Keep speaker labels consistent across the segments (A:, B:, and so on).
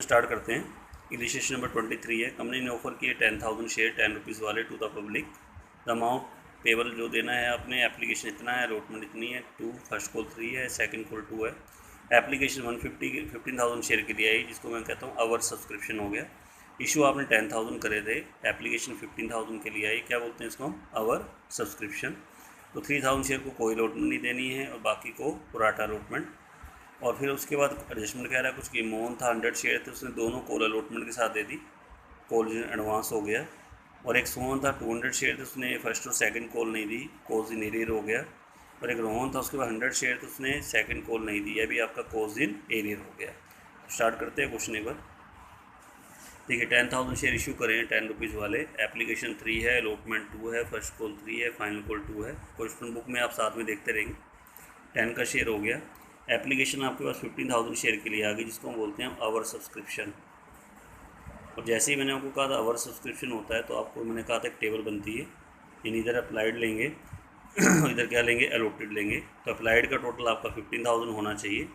A: Start करते हैं। Illustration number 23 है। कंपनी ने ऑफर किए 10,000 शेयर 10 रुपीज़ वाले to the public. The amount payable जो देना है आपने, एप्लीकेशन इतना है, अलॉटमेंट इतनी है, 2 फर्स्ट कॉल 3 है, सेकंड कॉल 2 है। एप्लीकेशन 15,000 शेयर के लिए आई, जिसको मैं कहता हूँ आवर सब्सक्रिप्शन हो गया। इशू आपने 10,000 करे थे, एप्लीकेशन 15,000 के लिए आई, क्या बोलते हैं इसको हम, आवर सब्सक्रिप्शन। तो 3,000 शेयर को कोई अलॉटमेंट नहीं देनी है और बाकी को पुराटा अलॉटमेंट। और फिर उसके बाद एडजस्टमेंट कह रहा है कुछ कि मोहन था 100 शेयर थे, उसने दोनों कॉल अलॉटमेंट के साथ दे दी, कॉल एडवांस हो गया। और एक सोहन था 200 शेयर थे, उसने फर्स्ट और सेकंड कॉल नहीं दी, कॉज इन एरियर हो गया। और एक रोहन था, उसके बाद 100 शेयर थे, उसने सेकंड कॉल नहीं दी, यह भी आपका कॉज इन एरियर हो गया। स्टार्ट करते हैं क्वेश्चन एक बार। देखिए 10,000 शेयर इशू करें 10 रुपीज़ वाले, एप्लीकेशन 3 है, अलॉटमेंट 2 है, फर्स्ट कॉल 3 है, फाइनल कॉल 2 है। क्वेश्चन बुक में आप साथ में देखते रहेंगे। 10 का शेयर हो गया। एप्लीकेशन आपके पास 15,000 शेयर के लिए आ गई, जिसको हम बोलते हैं आवर सब्सक्रिप्शन। और जैसे ही मैंने आपको कहा था आवर सब्सक्रिप्शन होता है, तो आपको मैंने कहा था एक टेबल बनती है, यानी इधर अप्लाइड लेंगे इधर क्या लेंगे, अलॉटेड लेंगे। तो अप्लाइड का टोटल आपका 15,000 होना चाहिए,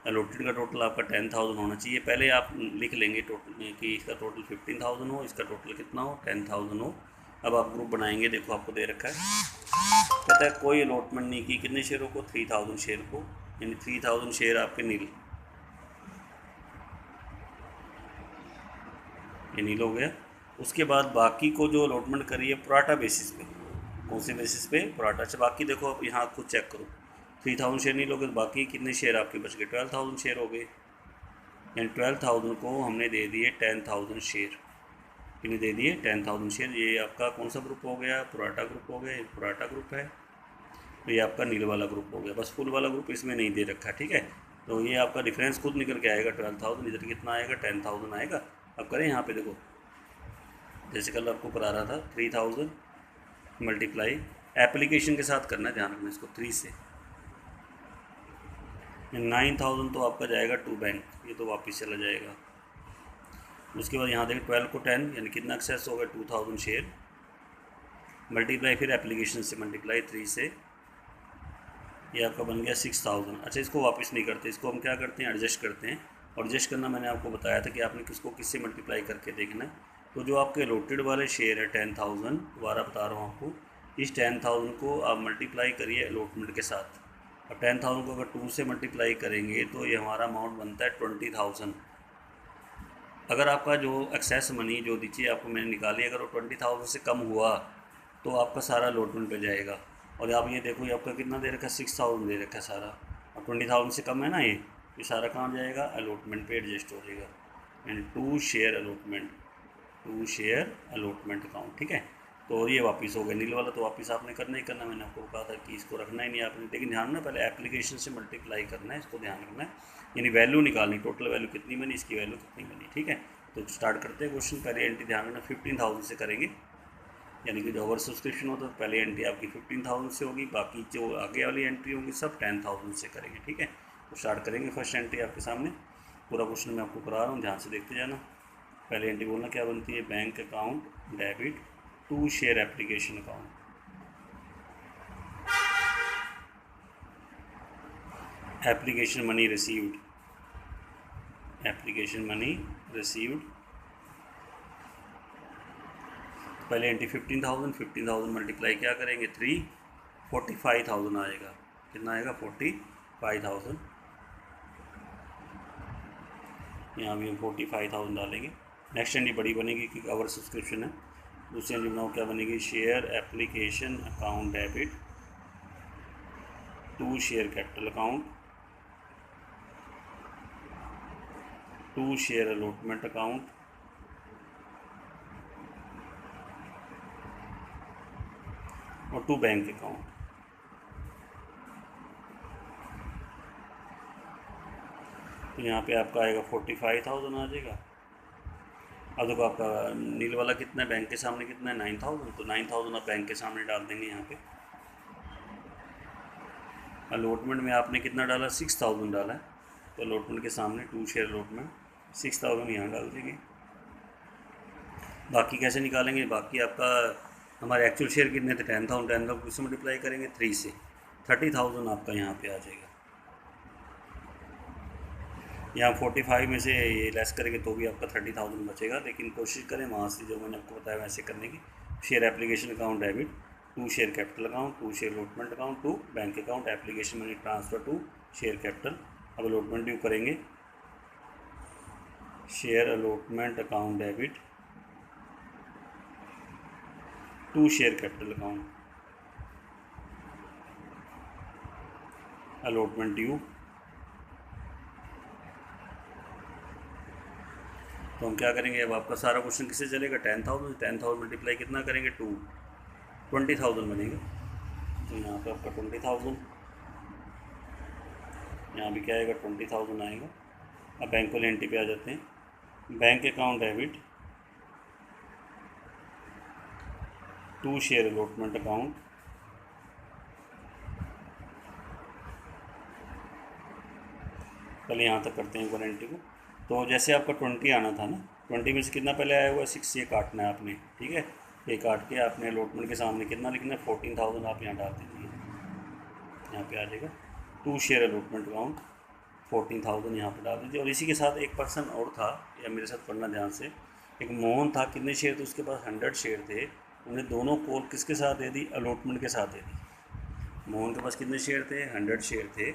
A: अलॉटेड का टोटल आपका 10,000 होना चाहिए। पहले आप लिख लेंगे टोटल कि इसका टोटल 15,000 हो, इसका टोटल कितना हो, 10,000 हो। अब आप ग्रुप बनाएंगे, देखो आपको दे रखा है, कहता है कोई अलॉटमेंट नहीं की, कितने शेयरों को, 3,000 शेयर को, यानी 3,000 शेयर आपके नील, ये नील हो गया। उसके बाद बाकी को जो अलॉटमेंट करी है प्रोराटा बेसिस पे, कौन से बेसिस पे, प्रोराटा से। बाकी देखो आप यहाँ खुद चेक करो, 3,000 शेयर नील हो गए, तो बाकी कितने शेयर आपके बच गए, 12,000 शेयर हो गए। यानी 12,000 को हमने दे दिए 10,000 शेयर, कितने दे दिए, 10,000 शेयर। ये आपका कौन सा ग्रुप हो गया, प्रोराटा ग्रुप हो गया, ये प्रोराटा ग्रुप है। तो ये आपका नील वाला ग्रुप हो गया, बस फुल वाला ग्रुप इसमें नहीं दे रखा, ठीक है। तो ये आपका डिफरेंस खुद निकल के आएगा, 12,000 इधर कितना आएगा, 10,000 आएगा। अब करें यहाँ पे, देखो जैसे कल आपको करा रहा था, 3,000 मल्टीप्लाई एप्लीकेशन के साथ करना है, ध्यान रखना इसको, 3 से 9,000 तो आपका जाएगा टू बैंक, ये तो वापस चला जाएगा। उसके बाद यहाँ देखें 12 को 10, यानी कितना एक्सेस होगा, 2,000 शेयर, मल्टीप्लाई फिर एप्लीकेशन से मल्टीप्लाई 3 से, ये आपका बन गया 6,000। अच्छा, इसको वापस नहीं करते, इसको हम क्या करते हैं, एडजस्ट करते हैं। और एडजस्ट करना मैंने आपको बताया था कि आपने किसको किससे मल्टीप्लाई करके देखना है। तो जो आपके अलॉटेड वाले शेयर है 10,000, दोबारा बता रहा हूँ आपको, इस 10,000 को आप मल्टीप्लाई करिए अलॉटमेंट के साथ। अब 10,000 को अगर 2 से मल्टीप्लाई करेंगे तो ये हमारा अमाउंट बनता है 20,000। अगर आपका जो एक्सेस मनी जो दीजिए आपको मैंने निकाली, अगर वो 20,000 से कम हुआ तो आपका सारा अलॉटमेंट पे जाएगा। और आप ये देखो, ये आपका कितना दे रखा है, 6,000 दे रखा है सारा, और 20,000 से कम है ना, ये सारा कहाँ जाएगा, अलॉटमेंट पे एडजस्ट हो जाएगा। यानी 2 share allotment, 2 share allotment account, ठीक है। तो ये वापस हो गया नील वाला, तो वापस आपने करना ही करना, मैंने आपको कहा था कि इसको रखना ही नहीं आपने, लेकिन ध्यान ना पहले एप्लीकेशन से मल्टीप्लाई करना है, इसको ध्यान रखना है। यानी वैल्यू निकालनी, टोटल वैल्यू कितनी बनी, इसकी वैल्यू कितनी बनी, ठीक है। तो स्टार्ट करते हैं क्वेश्चन। पहले एंट्री ध्यान रखना 15,000 से करेंगे, यानी कि जो ओवर सब्सक्रिप्शन होता है पहले एंट्री आपकी 15,000 से होगी, बाकी जो आगे वाली एंट्री होगी सब 10,000 से करेंगे, ठीक है। तो स्टार्ट करेंगे। फर्स्ट एंट्री आपके सामने, पूरा क्वेश्चन मैं आपको करा रहा हूँ, ध्यान से देखते जाना। पहले एंट्री बोलना क्या बनती है, bank account debit 2 share application account. Application money received, application money received. पहले एंट्री 15,000 मल्टीप्लाई क्या करेंगे 3, 45,000 आएगा, कितना आएगा 45,000। यहाँ भी हम 45,000 डालेंगे। नेक्स्ट एंट्री बड़ी बनेगी क्योंकि आवर सब्सक्रिप्शन है। दूसरी एंट्री बनाओ क्या बनेगी, share application account debit 2 share capital account, 2 share allotment account, और 2 बैंक अकाउंट। तो यहाँ पे आपका आएगा 45,000 आ जाएगा। अब देखो आपका नील वाला कितना है, बैंक के सामने कितना है 9,000, तो 9,000 आप बैंक के सामने डाल देंगे। यहाँ पे अलॉटमेंट में आपने कितना डाला, 6,000 डाला है, तो अलॉटमेंट के सामने 2 शेयर अलॉटमेंट 6,000 यहाँ डाल देंगे। बाकी कैसे निकालेंगे, बाकी आपका हमारे एक्चुअल शेयर कितने थे 10,000, 10,000 किससे मल्टीप्लाई करेंगे 3 से, 30,000 आपका यहाँ पे आ जाएगा। यहाँ 45 में से ये लेस करेंगे तो भी आपका 30,000 बचेगा, लेकिन कोशिश करें वहाँ से जो मैंने आपको बताया वैसे करने की। Share application account debit to share capital account to share allotment account to bank account application money transfer to share capital. अब अलॉटमेंट ड्यू करेंगे, share allotment account debit to share capital account, allotment due. तो हम क्या करेंगे, अब आपका सारा question किससे चलेगा, 10,000 मल्टीप्लाई कितना करेंगे 2, 20,000 बनेगा। तो यहाँ पे आपका 20,000, यहाँ भी क्या आएगा 20,000 आएगा। अब बैंक वाली एंट्री पे आ जाते हैं, bank account debit to share allotment account, पहले यहाँ तक करते हैं एक बार एंट्री को। तो जैसे आपका 20 आना था ना, 20 में से कितना पहले आया हुआ है 6, ये काटना है आपने, ठीक है। ये काट के आपने अलॉटमेंट के सामने कितना लिखना है 14,000 आप यहाँ डाल दीजिए, यहाँ पे आ जाएगा टू शेयर अलॉटमेंट अकाउंट 14,000 यहाँ पे डाल दीजिए। और इसी के साथ एक पर्सन और था, या मेरे साथ पढ़ना ध्यान से, एक मोहन था, कितने शेयर थे उसके पास 100 शेयर थे, उन्हें दोनों कॉल किसके साथ दे दी, अलॉटमेंट के साथ दे दी। मोहन के पास कितने शेयर थे 100 शेयर थे,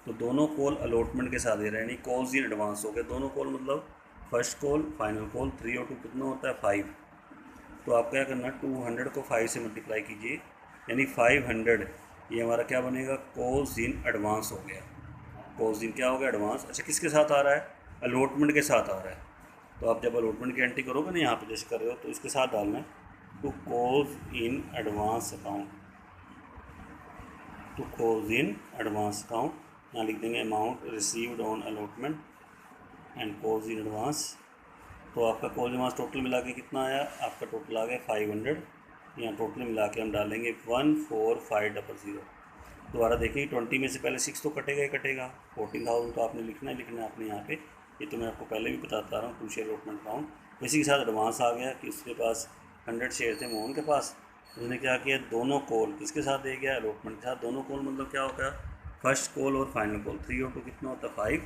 A: तो दोनों कॉल अलॉटमेंट के साथ दे रहे हैं, यानी कॉल्स इन एडवांस हो गए दोनों कॉल, मतलब फर्स्ट कॉल फाइनल कॉल, 3 और 2 कितना होता है 5। तो आप क्या करना, 200 को 5 से मल्टीप्लाई कीजिए, यानी 500, ये हमारा क्या बनेगा, कॉल्स इन एडवांस हो गया। कॉल्स इन क्या हो गया, एडवांस। अच्छा किसके साथ आ रहा है, अलॉटमेंट के साथ आ रहा है। तो आप जब अलॉटमेंट की एंट्री करोगे ना यहाँ पे जैसे कर रहे हो, तो इसके साथ डालना है to calls in advance account, to calls in advance account. यहाँ लिख देंगे amount received on allotment and calls in advance. तो आपका कॉल एडवांस टोटल मिला के कितना आया, आपका टोटल आ गया 500। यहाँ टोटल मिला के हम डालेंगे 14500। दोबारा देखिए 20 में से पहले 6 तो कटेगा ही कटेगा, 14,000 तो आपने लिखना ही लिखना है आपने यहाँ पे। ये तो मैं आपको पहले भी बताता रहा हूँ, टू शेयर अलॉटमेंट अकाउंट। इसी के साथ एडवांस आ गया कि उसके पास 100 शेयर थे मोहन के पास, उसने क्या किया, दोनों कॉल किसके साथ दे गया, अलॉटमेंट के साथ। दोनों कॉल मतलब क्या होगा, फर्स्ट कॉल और फाइनल कॉल, 3 और 2 कितना होता है 5।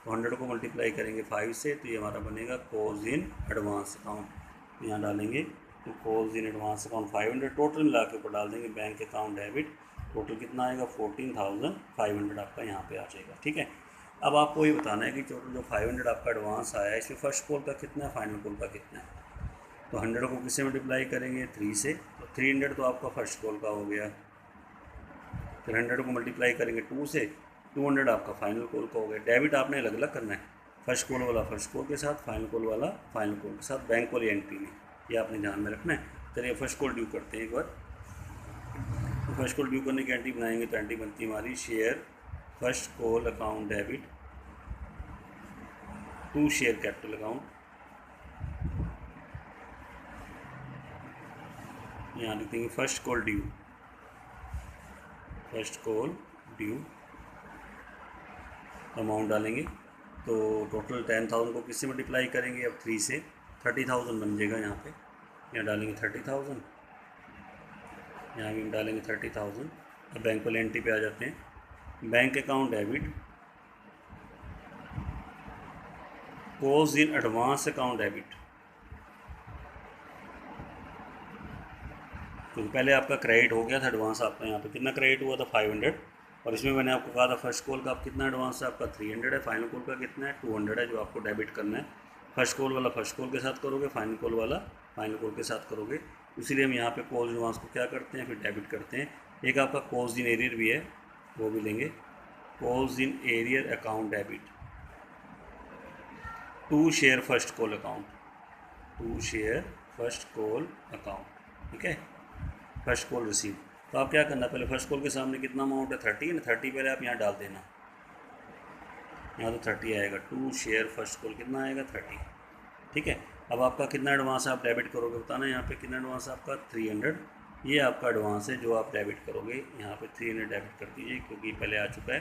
A: तो 100 को मल्टीप्लाई करेंगे 5 से, तो ये हमारा बनेगा कॉल्स इन एडवांस अकाउंट। यहाँ डालेंगे तो calls in advance account 500, total मिला के ऊपर डाल देंगे बैंक अकाउंट डेबिट, टोटल कितना आएगा 14,500 आपका यहाँ पे आ जाएगा, ठीक है। अब आपको ये बताना है कि टोटल जो 500 आपका एडवांस आया है, इसमें फर्स्ट कॉल का कितना है, फाइनल कॉल का कितना है। तो 100 को किससे मल्टीप्लाई करेंगे 3 से, तो 300 तो आपका फर्स्ट कॉल का हो गया। फिर 100 को मल्टीप्लाई करेंगे 2 से, 200 आपका फाइनल कॉल का हो गया। डेबिट आपने अलग अलग करना है, फर्स्ट कॉल वाला फर्स्ट कॉल के साथ, फाइनल कॉल वाला फाइनल कॉल के साथ, बैंक वाली एंट्री में, ये आपने ध्यान में रखना है। चलिए फर्स्ट कॉल ड्यू करते हैं एक बार। तो फर्स्ट कॉल ड्यू करने की एंट्री बनाएंगे, तो एंट्री बनती है हमारी share first call account debit to share capital account. यहाँ लिख देंगे first call due, first call due, amount डालेंगे। तो टोटल 10,000 को किससे मल्टीप्लाई करेंगे, अब 3 से, 30,000 बन जाएगा यहाँ पे। यहाँ डालेंगे 30,000, यहाँ भी हम डालेंगे 30,000। अब बैंक वाली एंट्री पे आ जाते हैं, bank account debit calls in advance account debit. क्योंकि पहले आपका क्रेडिट हो गया था एडवांस, आपका यहाँ पे कितना क्रेडिट हुआ था 500, और इसमें मैंने आपको कहा था फर्स्ट कॉल का आप कितना एडवांस है, आपका 300 है, फाइनल कॉल का कितना है 200 है, जो आपको डेबिट करना है। फर्स्ट कॉल वाला फर्स्ट कॉल के साथ करोगे, फाइनल कॉल वाला फाइनल कॉल के साथ करोगे। इसीलिए हम यहाँ पे कॉल्स एडवांस को क्या करते हैं, फिर डेबिट करते हैं। एक आपका कॉल्स इन एरियर भी है, वो भी लेंगे, calls in arrear account debit to share first call account, to share first call account, ठीक है, फर्स्ट कॉल रिसीव। तो आप क्या करना, पहले फर्स्ट कॉल के सामने कितना अमाउंट है 30 है, 30 पहले आप यहाँ डाल देना, यहाँ तो 30 आएगा, टू शेयर फर्स्ट कॉल कितना आएगा 30, ठीक है। अब आपका कितना एडवांस आप डेबिट करोगे बताना, यहाँ पे कितना एडवांस आपका 300, ये आपका एडवांस है जो आप डेबिट करोगे, यहाँ पे 300 डेबिट कर दीजिए क्योंकि पहले आ चुका है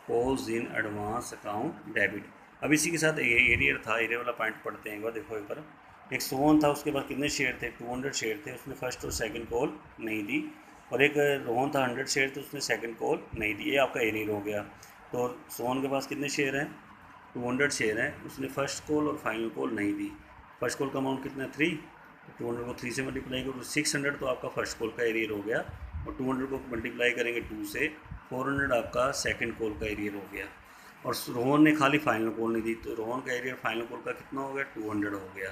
A: calls in advance account debit. अब इसी के साथ एरियर था, एरियर वाला पॉइंट पढ़ते हैं एक बार, देखो एक बार। एक सोहन था, उसके पास कितने शेयर थे 200 शेयर थे, उसने फर्स्ट और सेकंड कॉल नहीं दी। और एक रोहन था 100 शेयर थे, उसने सेकंड कॉल नहीं दी, ये आपका एरियर हो गया। तो सोहन के पास कितने शेयर हैं 200 शेयर है, उसने फर्स्ट कॉल और फाइनल कॉल नहीं दी। फर्स्ट कॉल का अमाउंट कितना है 3, तो 200 को 3 से मल्टीप्लाई करो तो 600 तो आपका फर्स्ट कॉल का एरियर हो गया, और 200 को मल्टीप्लाई करेंगे 2 से, 400 आपका सेकंड कॉल का एरियर हो गया। और रोहन ने खाली फाइनल कॉल नहीं दी, तो रोहन का एरियर फाइनल कॉल का कितना हो गया 200 हो गया।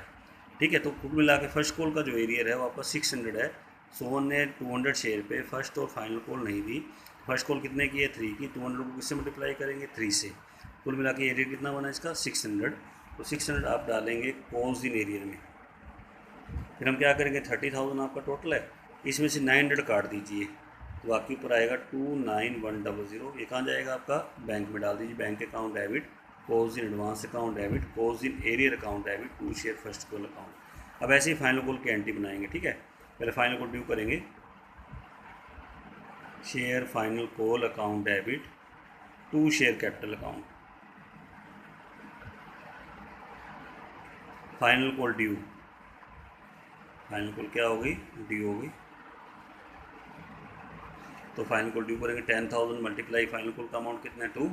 A: ठीक है, तो कुल मिला के फर्स्ट कॉल का जो एरियर है वो आपका 600 है। सोहन ने 200 शेयर पे फर्स्ट और फाइनल कॉल नहीं दी। फर्स्ट कॉल कितने की है 3 की, 200 को किससे मल्टीप्लाई करेंगे 3 से, कुल मिला के एरियर कितना बना इसका 600। तो 600 आप डालेंगे कॉज इन एरियर में, फिर हम क्या करेंगे 30,000 आपका टोटल है, इसमें से 900 काट दीजिए तो आपके ऊपर आएगा 29100। ये कहाँ जाएगा आपका बैंक में डाल दीजिए, बैंक अकाउंट डेबिट, कॉज इन एडवांस अकाउंट डेबिट, कॉज इन arrear account debit, 2 share first call account. अब ऐसे ही फाइनल कॉल की एंट्री बनाएंगे। ठीक है, पहले फाइनल कॉल ड्यू करेंगे, share final call account debit, 2 share capital account, final call due, final call क्या हो गई ड्यू हो गई। तो फाइनल कॉल ड्यू करेंगे 10,000 मल्टीप्लाई फाइनल कॉल का अमाउंट कितना है 2,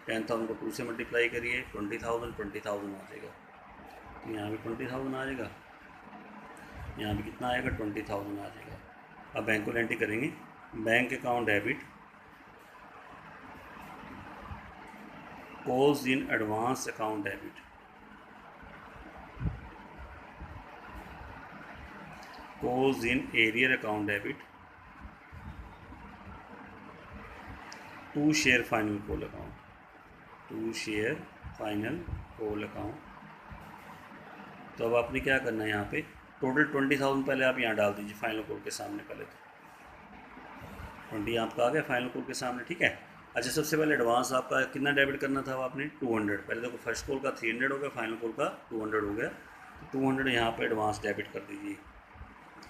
A: 10,000 को 2 से मल्टीप्लाई करिए 20,000 20,000 आ जाएगा, तो यहाँ भी 20,000 आ जाएगा, यहाँ भी कितना आएगा 20,000 आ जाएगा। अब बैंक को एंट्री करेंगे, बैंक अकाउंट डेबिट, कॉज इन एडवांस अकाउंट डेबिट, कॉज इन arrear account debit, 2 share final call account, 2 share final call account. तो अब आपने क्या करना है, यहाँ पे टोटल 20,000 पहले आप यहाँ डाल दीजिए फाइनल कॉल के सामने, पहले तो 20 आपका आ गया फाइनल कॉल के सामने। ठीक है, अच्छा सबसे पहले एडवांस आपका कितना डेबिट करना था आपने 200, पहले देखो फर्स्ट कॉल का 300 हो गया, फाइनल कॉल का 200 हो गया, तो 200 यहाँ पे एडवांस डेबिट कर दीजिए।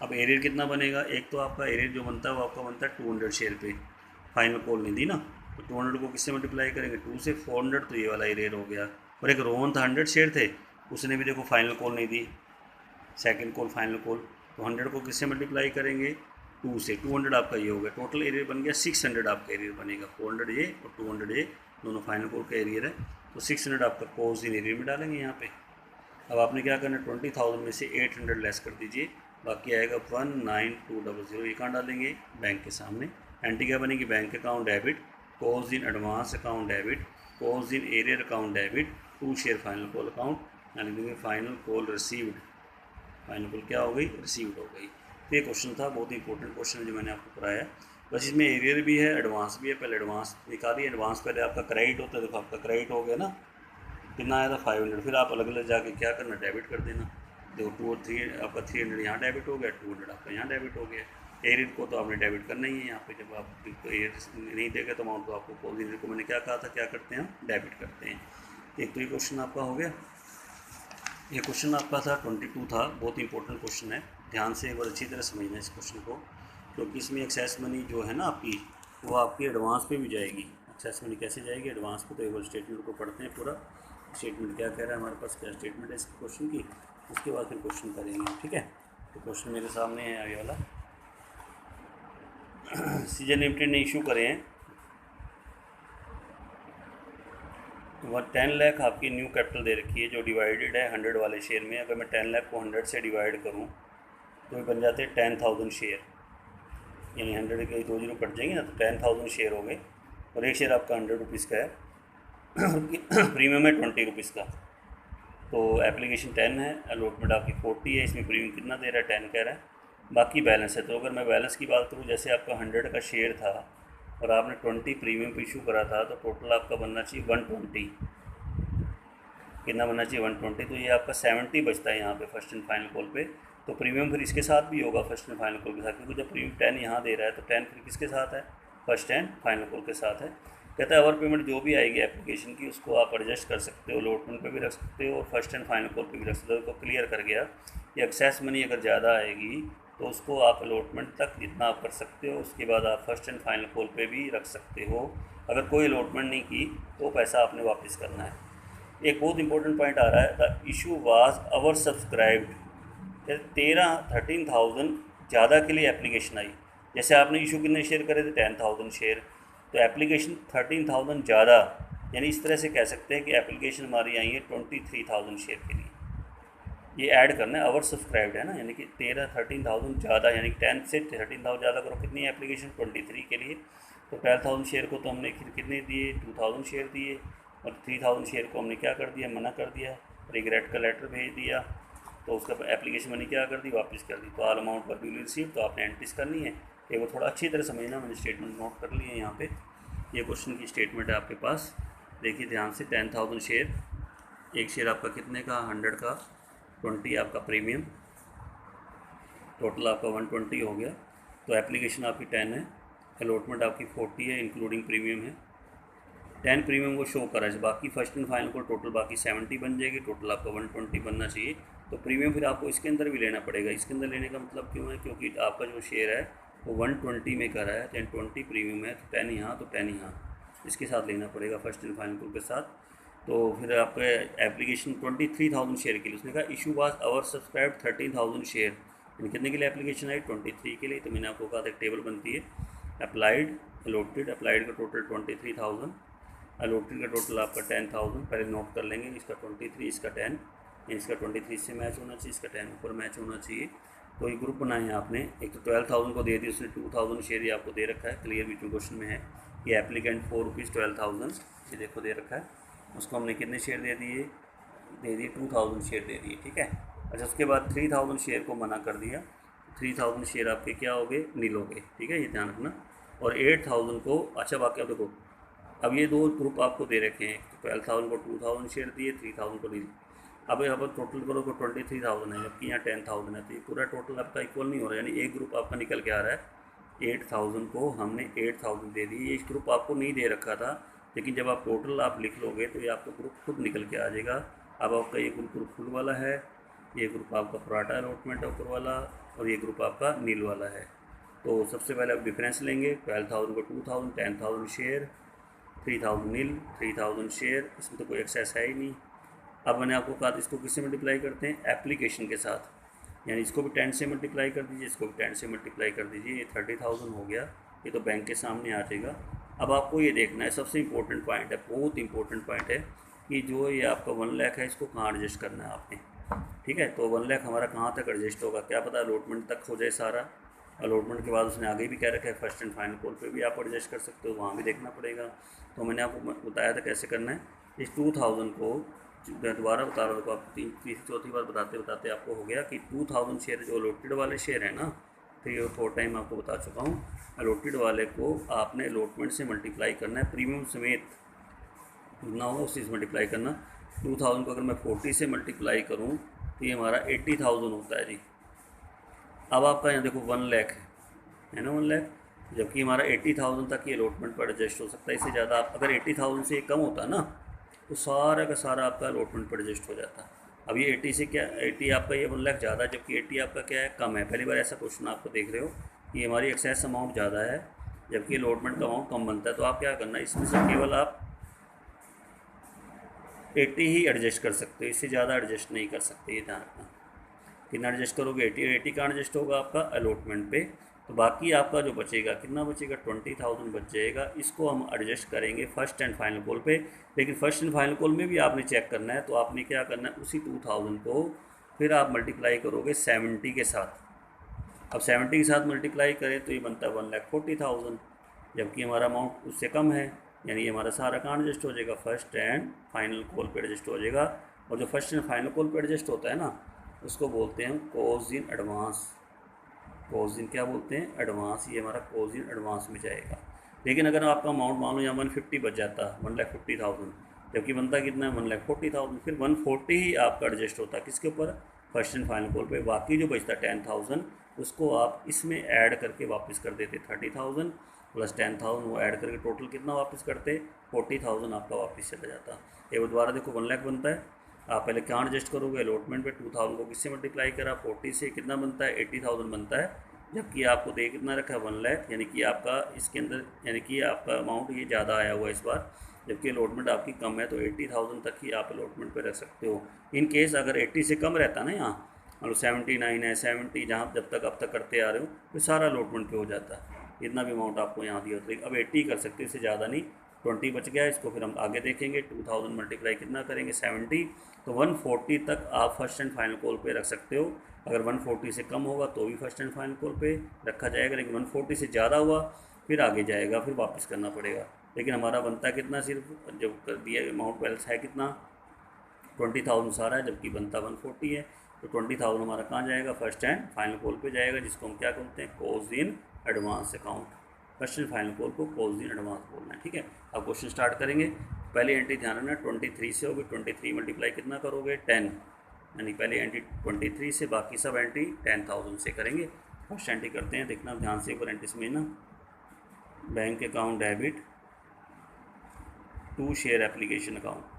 A: अब एरियर कितना बनेगा, एक तो आपका एरियर जो बनता है वो आपका बनता है 200 शेयर पे, फाइनल कॉल नहीं दी ना, तो 200 को किससे मल्टीप्लाई करेंगे 2 से, 400 तो ये वाला एरियर हो गया। और एक रोहन था 100 शेयर थे, उसने भी देखो फाइनल कॉल नहीं दी, सेकंड कॉल फाइनल कॉल, तो 100 को किससे मल्टीप्लाई करेंगे 2 से, 200 आपका ये हो गया, टोटल एरियर बन गया 600 आपका एरियर बनेगा, 400 ये और 200 ये दोनों फाइनल कॉल का एरियर है, तो 600 आपका कॉज इन एरियर में डालेंगे यहाँ पे। अब आपने क्या करना है 20,000 में से 800 लेस कर दीजिए, बाकी आएगा 19200, ये कहाँ डालेंगे बैंक के सामने। एंट्री क्या बनेगी, बैंक अकाउंट डेबिट, कॉज इन एडवांस अकाउंट डेबिट, कॉज इन arrear account debit, 2 share final call account, यानी देंगे final call received, final call क्या हो गई रिसीव्ड हो गई। तो ये क्वेश्चन था, बहुत ही इंपॉर्टेंट क्वेश्चन है जो मैंने आपको कराया है। बस इसमें एरियर भी है एडवांस भी है, पहले एडवांस निकालिए, एडवांस पहले आपका क्रेडिट होता है, देखो आपका क्रेडिट हो गया ना, कितना आया था 500, फिर आप अलग अलग जाके क्या करना डेबिट कर देना, देखो 2 और 3 आपका 300 यहाँ डेबिट हो गया, 200 आपका यहाँ डेबिट हो गया। एरियर को तो आपने डेबिट करना ही है यहाँ पे, जब आप एरियर नहीं देगा तो अमाउंट तो आपको कॉल एरियर को मैंने क्या कहा था क्या करते हैं डेबिट करते हैं। एक तो ये क्वेश्चन आपका हो गया, ये क्वेश्चन आपका था 22 था, बहुत इंपॉर्टेंट क्वेश्चन है, ध्यान से एक बार अच्छी तरह समझना इस क्वेश्चन को, क्योंकि इसमें एक्सेस मनी जो है ना आपकी वो आपकी एडवांस पे भी जाएगी। एक्सेस मनी कैसे जाएगी एडवांस पे, तो एक बार स्टेटमेंट को पढ़ते हैं पूरा, स्टेटमेंट क्या कह रहा है हमारे पास, क्या स्टेटमेंट है इस क्वेश्चन की, उसके बाद फिर क्वेश्चन करेंगे। ठीक है, तो क्वेश्चन मेरे सामने है आगे वाला, सीजन लिमिटेड ने इशू करे हैं 10 लाख आपकी न्यू कैपिटल दे रखी है, जो डिवाइडेड है 100 वाले शेयर में। अगर मैं 10 लाख को 100 से डिवाइड करूं तो ये बन जाते हैं 10,000 शेयर, यानी 100 के 2 जीरो कट जाएंगे ना, तो 10,000 शेयर हो गए, और एक शेयर आपका 100 रुपीज़ का है, प्रीमियम है 20 रुपीज़ का। तो एप्लीकेशन 10 है, अलॉटमेंट आपकी 40 है, इसमें प्रीमियम कितना दे रहा है 10 कह रहा है, बाकी बैलेंस है। तो अगर मैं बैलेंस की बात करूँ, जैसे आपका 100 का शेयर था और आपने 20 प्रीमियम पे इशू करा था, तो टोटल आपका बनना चाहिए 120, कितना बनना चाहिए 120, तो ये आपका 70 बचता है यहाँ पे फर्स्ट एंड फाइनल कॉल पे। तो प्रीमियम फिर इसके साथ भी होगा फर्स्ट एंड फाइनल कॉल के साथ, क्योंकि जब प्रीमियम 10 यहाँ दे रहा है तो 10 फिर किसके साथ है फर्स्ट एंड फाइनल कॉल के साथ है। कहता है ओवर पेमेंट जो भी आएगी एप्लीकेशन की उसको आप एडजस्ट कर सकते हो, अलॉटमेंट पे भी रख सकते हो और फर्स्ट एंड फाइनल कॉल पे भी रख सकते हो। तो क्लियर कर गया कि एक्सेस मनी अगर ज़्यादा आएगी तो उसको आप अलॉटमेंट तक जितना आप कर सकते हो, उसके बाद आप फर्स्ट एंड फाइनल कॉल पे भी रख सकते हो। अगर कोई अलॉटमेंट नहीं की तो पैसा आपने वापस करना है। एक बहुत इंपॉर्टेंट पॉइंट आ रहा है, the issue was over subscribed, 13,000 ज़्यादा के लिए एप्लीकेशन आई। जैसे आपने इशू कितने शेयर करे थे 10,000 शेयर, तो एप्लीकेशन 13,000 ज़्यादा यानी इस तरह से कह सकते हैं कि एप्लीकेशन हमारी आई है 23,000 शेयर के लिए। ये ऐड करना है, ओवर सब्सक्राइब्ड है ना, यानी कि 13,000 ज़्यादा, यानी 10 से 13,000 ज़्यादा करो। कितनी है एप्लीकेशन? 23 के लिए। तो 12,000 शेयर को तो हमने कितने दिए? 2,000 शेयर दिए, और 3,000 शेयर को हमने क्या कर दिया? मना कर दिया, रिग्रेट का लेटर भेज दिया। तो उसका एप्लीकेशन मैंने क्या कर दी? वापस कर दी। तो ऑल अमाउंट पर विल रिसीव, तो आपने एंट्रीज करनी है। ये वो थोड़ा अच्छी तरह समझना, मैंने स्टेटमेंट नोट कर ली है यहाँ पे। ये क्वेश्चन की स्टेटमेंट है आपके पास, देखिए ध्यान से। 10,000 शेयर, एक शेयर आपका कितने का? 100 का। 20 आपका प्रीमियम, टोटल आपका 120 हो गया। तो एप्लीकेशन आपकी 10 है, अलॉटमेंट आपकी 40 है, इंक्लूडिंग प्रीमियम है। 10 प्रीमियम को शो करा है, बाकी फर्स्ट एंड फाइनल को टोटल बाकी 70 बन जाएगी, टोटल आपका 120 बनना चाहिए। तो प्रीमियम फिर आपको इसके अंदर भी लेना पड़ेगा। इसके अंदर लेने का मतलब क्यों है? क्योंकि आपका जो शेयर है वो 120 में करा है, 1020 प्रीमियम है, तो 10 यहाँ तो 10 यहाँ, इसके साथ लेना पड़ेगा फर्स्ट एंड फाइनल के साथ। तो फिर आपका एप्लीकेशन 23,000 शेयर के लिए, उसने कहा issue was over subscribe 13,000 share, यानी कितने के लिए एप्लीकेशन आई? 23 के लिए। तो मैंने आपको कहा था एक टेबल बनती है, अप्लाइड, अलॉटेड। अप्लाइड का टोटल 23,000, अलॉटेड का टोटल आपका 10,000। पहले नोट कर लेंगे, इसका 23, इसका 10, इसका 23 से मैच होना चाहिए, इसका 10 ऊपर मैच होना चाहिए। तो ये ग्रुप बनाए हैं आपने। एक तो 12,000 को दे दी उसने, 2,000 शेयर ये आपको दे रखा है, क्लियर बीच में क्वेश्चन में है। ये एप्लीकेंट 4 रुपीज़ 12,000 ये देखो दे रखा है, उसको हमने कितने शेयर दे दिए? 2,000 शेयर दे दिए, ठीक है। अच्छा, उसके बाद 3,000 शेयर को मना कर दिया। 3,000 शेयर आपके क्या हो गए? नील हो गए, ठीक है, ये ध्यान रखना। और 8,000 को, अच्छा बाकी अब देखो, अब ये दो ग्रुप आपको दे रखे हैं, 12,000 को 2,000 शेयर दिए, 3,000 को नील। अब यहाँ पर टोटल करो तो 23,000 है, जबकि यहाँ 10,000 है, तो ये पूरा टोटल आपका इक्वल नहीं हो रहा है, यानी एक ग्रुप आपका निकल के आ रहा है। 8,000 को हमने 8,000 दे दी, ये ग्रुप आपको नहीं दे रखा था, लेकिन जब आप टोटल आप लिख लोगे तो ये आपका ग्रुप खुद निकल के आ जाएगा। अब आपका ये ग्रुप फुल वाला है, ये ग्रुप आपका पराठा अलॉटमेंट ऊपर वाला, और ये ग्रुप आपका नील वाला है। तो सबसे पहले आप डिफरेंस लेंगे, 12,000 को 2,000, 10,000 शेयर, 3,000 नील, 3,000 शेयर, इसमें तो कोई एक्सेस है ही नहीं। अब मैंने आपको कहा इसको किससे मल्टीप्लाई करते हैं? एप्लीकेशन के साथ, यानी इसको भी 10 से मल्टीप्लाई कर दीजिए, इसको भी 10 से मल्टीप्लाई कर दीजिए, ये 30,000 हो गया। ये तो बैंक के सामने आ जाएगा। अब आपको ये देखना है, सबसे इंपॉर्टेंट पॉइंट है, बहुत इंपॉर्टेंट पॉइंट है, कि जो ये आपका 1 लाख है इसको कहाँ एडजस्ट करना है आपने, ठीक है। तो 1 लाख हमारा कहाँ तक एडजस्ट होगा? क्या पता अलॉटमेंट तक हो जाए सारा। अलॉटमेंट के बाद उसने आगे भी कह रखा है फर्स्ट एंड फाइनल कॉल पे भी आप एडजस्ट कर सकते हो, वहाँ भी देखना पड़ेगा। तो मैंने आपको बताया था कैसे करना है। इस 2,000 को दोबारा बता रहा हूँ, आप तीसरी चौथी बार बताते बताते आपको हो गया कि 2,000 शेयर जो अलॉटेड वाले शेयर है ना, 3 और 4 टाइम आपको बता चुका हूँ। अलॉटेड वाले को आपने अलॉटमेंट से मल्टीप्लाई करना है, प्रीमियम समेत ना हो उसी से मल्टीप्लाई करना। 2,000 को अगर मैं 40 से मल्टीप्लाई करूँ तो ये हमारा 80,000 होता है जी। अब आपका यहाँ देखो 1 लाख है ना, 1 लाख, जबकि हमारा 80,000 तक ये अलॉटमेंट पर एडजस्ट हो सकता है। इससे ज़्यादा आप अगर 80,000 से कम होता ना तो सारा का सारा आपका अलॉटमेंट पर एडजस्ट हो जाता। अब ये 80 से क्या, 80 आपका ये 1 लाख ज़्यादा, जबकि 80 आपका क्या है? कम है। पहली बार ऐसा क्वेश्चन आपको देख रहे हो कि हमारी एक्सेस अमाउंट ज़्यादा है, जबकि अलॉटमेंट का अमाउंट कम बनता है। तो आप क्या करना, इसमें से केवल आप 80 ही एडजस्ट कर सकते हो, इससे ज़्यादा एडजस्ट नहीं कर सकते, ये ध्यान रखना। कितना एडजस्ट करोगे? 80 का एडजस्ट होगा आपका अलॉटमेंट पे। तो बाकी आपका जो बचेगा, कितना बचेगा? 20,000 बच जाएगा। इसको हम एडजस्ट करेंगे फर्स्ट एंड फाइनल कॉल पे। लेकिन फर्स्ट एंड फाइनल कॉल में भी आपने चेक करना है, तो आपने क्या करना है, उसी 2,000 को फिर आप मल्टीप्लाई करोगे 70 के साथ। अब 70 के साथ मल्टीप्लाई करें तो ये बनता है 1,40,000, जबकि हमारा अमाउंट उससे कम है, यानी ये हमारा सारा कहाँ एडजस्ट हो जाएगा? फर्स्ट एंड फाइनल कॉल पे एडजस्ट हो जाएगा। और जो फर्स्ट एंड फाइनल कॉल पे एडजस्ट होता है ना, उसको बोलते हैं कॉज इन एडवांस। कॉज इन क्या बोलते हैं? एडवांस। ये हमारा कॉज इन एडवांस में जाएगा। लेकिन अगर आपका अमाउंट मान लो यहाँ 150 बच जाता, 1,50,000, जबकि बनता कितना है? 1,40,000, फिर 140 ही आपका एडजस्ट होता किसके ऊपर? फर्स्ट एंड फाइनल कॉल पे। बाकी जो बचता 10,000 उसको आप इसमें ऐड करके वापस कर देते, 30,000 प्लस 10,000 वो ऐड करके टोटल कितना वापस करते? 40,000 आपका वापस चला जाता। एक बार दोबारा देखो, 1 लाख बनता है, आप पहले क्या एडजस्ट करोगे? अलॉटमेंट पे 2,000 को किससे मल्टीप्लाई करा? 40 से, कितना बनता है? 80,000 बनता है, जबकि आपको दे कितना रखा है? 1 लाख, यानी कि आपका इसके अंदर, यानी कि आपका अमाउंट ये ज़्यादा आया हुआ है इस बार, जबकि अलॉटमेंट आपकी कम है। तो 80,000 तक ही आप अलॉटमेंट पे रख सकते हो। इन केस अगर 80 से कम रहता ना, यहाँ मतलब 79 है, 70, जहाँ जब तक अब तक करते आ रहे हो, तो सारा अलॉटमेंट पे हो जाता। इतना भी अमाउंट आपको यहाँ दिया होता है। अब 80 कर सकते हो, इससे ज़्यादा नहीं। 20 बच गया, इसको फिर हम आगे देखेंगे। 2000 मल्टीप्लाई कितना करेंगे 70, तो 140 तक आप फर्स्ट एंड फाइनल कॉल पे रख सकते हो। अगर 140 से कम होगा तो भी फर्स्ट एंड फाइनल कॉल पे रखा जाएगा, लेकिन 140 से ज़्यादा हुआ फिर आगे जाएगा, फिर वापस करना पड़ेगा। लेकिन हमारा बनता कितना, सिर्फ जब कर दिया अमाउंट बैलेंस है कितना 20,000 सारा है, जबकि बनता 140 है। तो 20,000 हमारा कहाँ जाएगा, फर्स्ट एंड फाइनल कॉल पे जाएगा, जिसको हम क्या बोलते हैं, calls in advance account. First and final call को कॉल्स इन एडवांस बोलना है, ठीक है। अब क्वेश्चन स्टार्ट करेंगे। पहले एंट्री ध्यान रखना 23 से होगी, 23 मल्टीप्लाई कितना करोगे 10, यानी पहले एंट्री 23 से, बाकी सब एंट्री 10,000 से करेंगे। फर्स्ट एंट्री करते हैं, देखना ध्यान से ऊपर एंट्री में ना, bank account debit to share application account.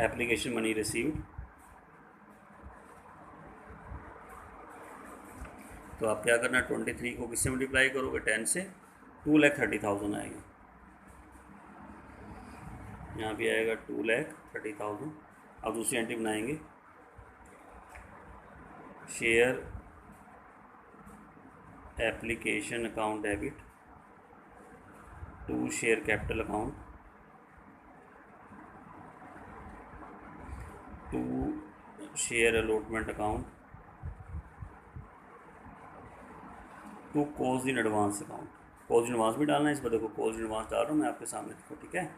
A: Application money received, तो आप क्या करना 23 को किससे मल्टीप्लाई करोगे 10 से, 2,30,000 आएगा, यहाँ भी आएगा 2,30,000। अब दूसरी एंट्री बनाएंगे, share application account debit to share capital account to share allotment account to calls in advance account. Calls in advance भी डालना है इस पर, देखो कॉल्स इन एडवांस डाल रहा हूँ मैं आपके सामने, देखो ठीक है।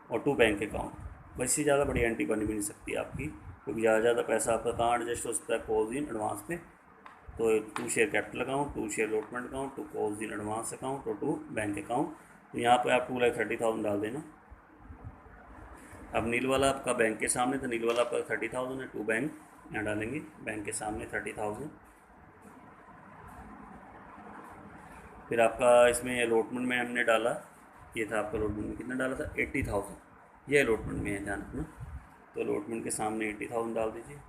A: और टू बैंक अकाउंट, बस इससे ज़्यादा बड़ी एंट्री बन भी नहीं सकती आपकी, क्योंकि ज़्यादा पैसा आपका कहाँ एडजस्ट हो सकता है, कॉल्स इन एडवांस पे। तो to share capital account, to share allotment account, to calls in advance account और टू बैंक अकाउंट। तो यहाँ पे आप 2,30,000 डाल देना। अब नील वाला आपका बैंक के सामने, तो नील वाला आपका 30,000 है, टू बैंक यहाँ डालेंगे, बैंक के सामने 30,000। फिर आपका इसमें अलॉटमेंट में हमने डाला, ये था आपका अलॉटमेंट में कितना डाला था 80,000, ये अलॉटमेंट में है, ध्यान रखना। तो अलॉटमेंट के सामने 80,000 डाल दीजिए।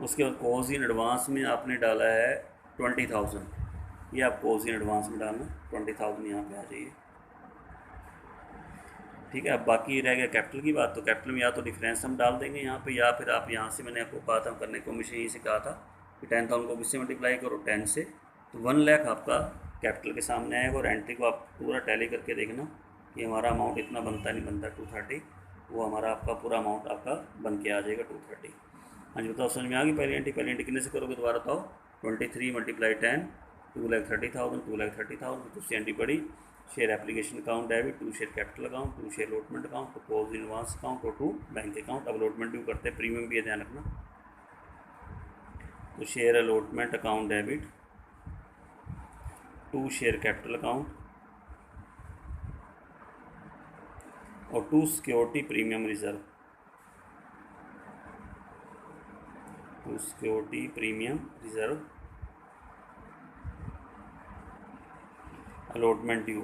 A: उसके बाद कॉल्स इन एडवांस में आपने डाला है 20,000, ये आप कॉल्स इन एडवांस में डालना 20,000 यहाँ पे आ जाइए, ठीक है। अब बाकी रह गया कैपिटल की बात, तो कैपिटल में या तो डिफरेंस हम डाल देंगे यहाँ पे, या फिर आप यहाँ से, मैंने आपको कहा था करने को, हमेशा यहीं से कहा था कि 10,000 को किससे मल्टीप्लाई करो 10 से, तो 1 लाख आपका कैपिटल के सामने आएगा। और एंट्री को आप पूरा टैली करके देखना कि हमारा अमाउंट इतना बनता नहीं बनता 230, वो हमारा आपका पूरा अमाउंट आपका बन के आ जाएगा 230। हाँ जी बताओ, समझ में आ गई पहली एंट्री? पहली एंट्री कितने से करोगे दोबारा बताओ, 23 मल्टीप्लाई 10, 2,30,000, 2,30,000। दूसरी एंट्री पड़ी, share application account debit to share capital account to share allotment account to calls in advance account और टू बैंक अकाउंट। अब अलॉटमेंट भी करते हैं, प्रीमियम भी है, ध्यान रखना। तो share allotment account debit to share capital account और to security premium reserve, to security premium reserve allotment due.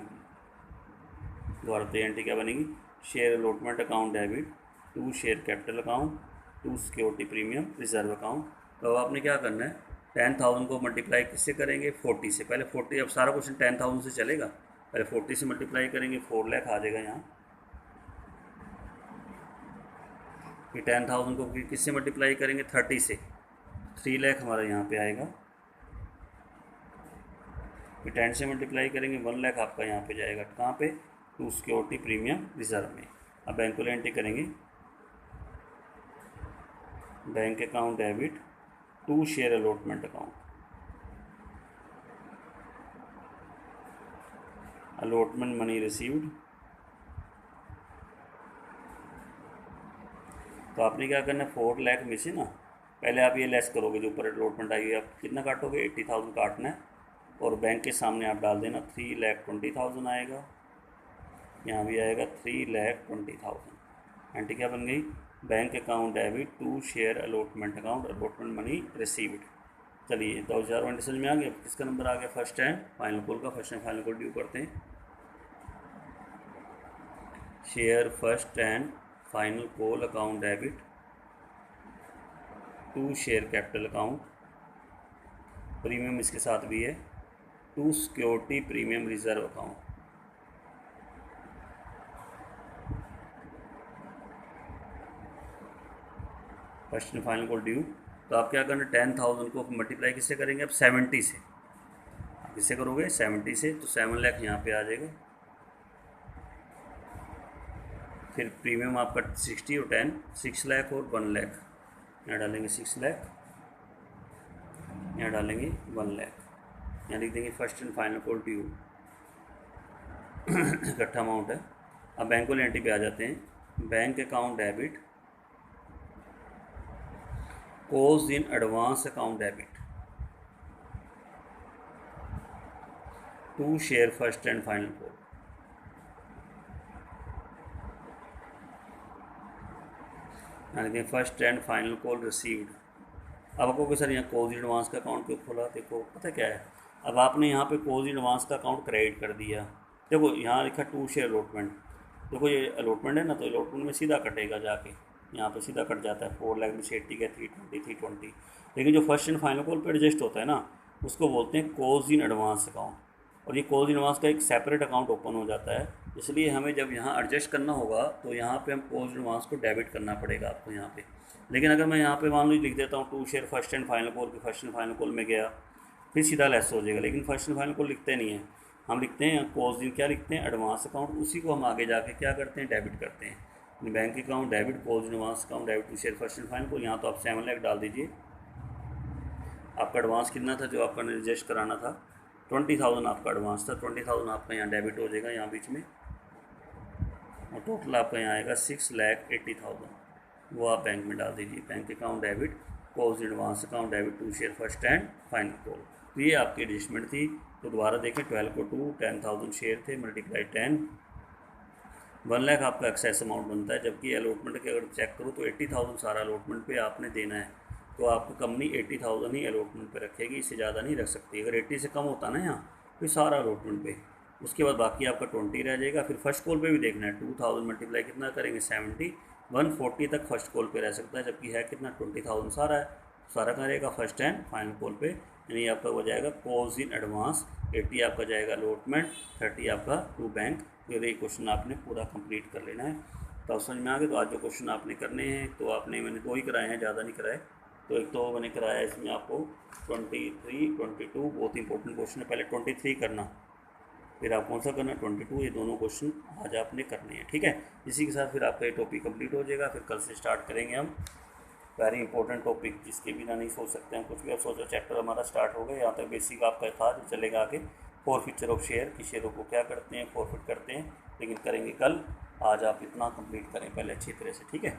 A: दोबारा तो एंट्री क्या बनेगी, share allotment account debit to share capital account to security premium reserve account. तो अब आपने क्या करना है, 10,000 को मल्टीप्लाई किससे करेंगे 40 से, पहले 40, अब सारा क्वेश्चन 10,000 से चलेगा, पहले 40 से मल्टीप्लाई करेंगे, 4 लाख आ जाएगा यहाँ। फिर 10,000 को किससे मल्टीप्लाई करेंगे 30 से, 3 लाख हमारा यहाँ पे आएगा। फिर 10 से मल्टीप्लाई करेंगे 1 लाख आपका यहाँ पे जाएगा, कहाँ पे, टू सिक्योरिटी प्रीमियम रिजर्व में। अब बैंक को एंट्री करेंगे, bank account debit to share allotment account, allotment money received. तो आपने क्या करना है, 4 लाख में से ना पहले आप ये लेस करोगे, जो ऊपर अलॉटमेंट आई है आप कितना काटोगे 80,000 काटना है, और बैंक के सामने आप डाल देना 3,20,000 आएगा, यहाँ भी आएगा 3,20,000। एंट्री क्या बन गई, bank account debit to share allotment account, allotment money received. चलिए तो 1000 समझ में आ गया। किसका नंबर आ गया, फर्स्ट एंड फाइनल कॉल का। First and final call due करते हैं, share first and final call account debit to share capital account, premium इसके साथ भी है, to security premium reserve account. First and final call due तो आप क्या करना, 10,000 को मल्टीप्लाई किससे करेंगे, अब 70 से। आप किससे करोगे, 70 से, तो 7 लाख यहाँ पे आ जाएगा। फिर प्रीमियम आपका 60 और 10, 6 लाख और 1 लाख, यहाँ डालेंगे 6 लाख, यहाँ डालेंगे 1 लाख, यहाँ लिख देंगे first and final call due, इकट्ठा अमाउंट है। अब बैंक वाली एंट्री पे आ जाते हैं। Bank account debit, calls in advance account debit to share first and final call. यानी first and final call received. अब आपको सर यहाँ कोज इन एडवांस का अकाउंट क्यों खोला, देखो पता क्या है, अब आपने यहाँ पे कोज इन एडवांस का अकाउंट क्रेडिट कर दिया। देखो यहाँ लिखा टू शेयर अलॉटमेंट, देखो ये अलॉटमेंट है ना, तो अलॉटमेंट में सीधा कटेगा जाके, यहाँ पे सीधा कट जाता है। 4 लाख में से 80 का 320 320। लेकिन जो फर्स्ट एंड फाइनल कॉल पे एडजस्ट होता है ना, उसको बोलते हैं कोज इन एडवांस अकाउंट। और ये कोज इन एडवांस का एक सेपरेट अकाउंट ओपन हो जाता है, इसलिए हमें जब यहाँ एडजस्ट करना होगा तो यहाँ पे हम कोज इन एडवांस को डेबिट करना पड़ेगा आपको यहाँ पे। लेकिन अगर मैं यहाँ पे मान लो लिख देता हूँ to share first and final call की, फर्स्ट एंड फाइनल कॉल में गया, फिर सीधा लेस हो जाएगा। लेकिन फर्स्ट एंड फाइनल कॉल लिखते नहीं है, हम लिखते हैं कोज इन, क्या लिखते हैं, एडवांस अकाउंट। उसी को हम आगे जाके क्या करते हैं, डेबिट करते हैं। Bank account debit, calls in advance account debit to share first and final call. यहाँ तो आप 7 लाख डाल दीजिए। आपका एडवांस कितना था जो आपका एडजस्ट कराना था, 20,000 आपका एडवांस था, 20,000 आपका यहाँ डेबिट हो जाएगा यहाँ बीच में, और टोटल आपका यहाँ आएगा 6,80,000, वो आप बैंक में डाल दीजिए। Bank account debit, calls advance account debit to share first and final call. तो ये आपकी एडजस्टमेंट थी। तो दोबारा देखें, 12 को 2, 10,000 शेयर थे, मल्टीप्लाई 10, 1 लाख आपका एक्सेस अमाउंट बनता है। जबकि अलॉटमेंट के अगर चेक करो तो 80,000 सारा अलॉटमेंट पे आपने देना है, तो आपको कंपनी 80,000 ही अलॉटमेंट पे रखेगी, इससे ज़्यादा नहीं रख सकती। अगर 80 से कम होता ना यहाँ, फिर सारा अलॉटमेंट पे, उसके बाद बाकी आपका 20 रह जाएगा। फिर फर्स्ट कॉल पे भी देखना है, 2000 मल्टीप्लाई कितना करेंगे, 70, 140 तक फर्स्ट कॉल पे रह सकता है, जबकि है कितना, 20,000 सारा है, सारा कहाँ रहेगा, फर्स्ट एंड फाइनल कॉल पे। यानी आपका हो जाएगा कोज इन एडवांस, 80 आपका जाएगा अलॉटमेंट, 30 आपका टू बैंक। तो ये क्वेश्चन आपने पूरा कंप्लीट कर लेना है। तो आप समझ में आ गए। तो आज जो क्वेश्चन आपने करने हैं, तो आपने, मैंने 2 ही कराए हैं, ज़्यादा नहीं कराए। तो एक तो मैंने कराया इसमें आपको 23, 22, बहुत इंपॉर्टेंट क्वेश्चन है। पहले 23 करना, फिर आप कौन सा करना, 22, ये दोनों क्वेश्चन आज आपने करने हैं, ठीक है। इसी के साथ फिर आपका ये टॉपिक कंप्लीट हो जाएगा। फिर कल से स्टार्ट करेंगे हम वेरी इंपॉर्टेंट टॉपिक, जिसके बिना नहीं सोच सकते हैं कुछ भी। आप सोचो, चैप्टर हमारा स्टार्ट हो गया, यहाँ तक बेसिक आपका था, जो चलेगा आगे फॉरफीचर ऑफ शेयर, कि शेयरों को क्या करते हैं, फॉरफिट करते हैं, लेकिन करेंगे कल। आज आप इतना कंप्लीट करें पहले अच्छी तरह से, ठीक है।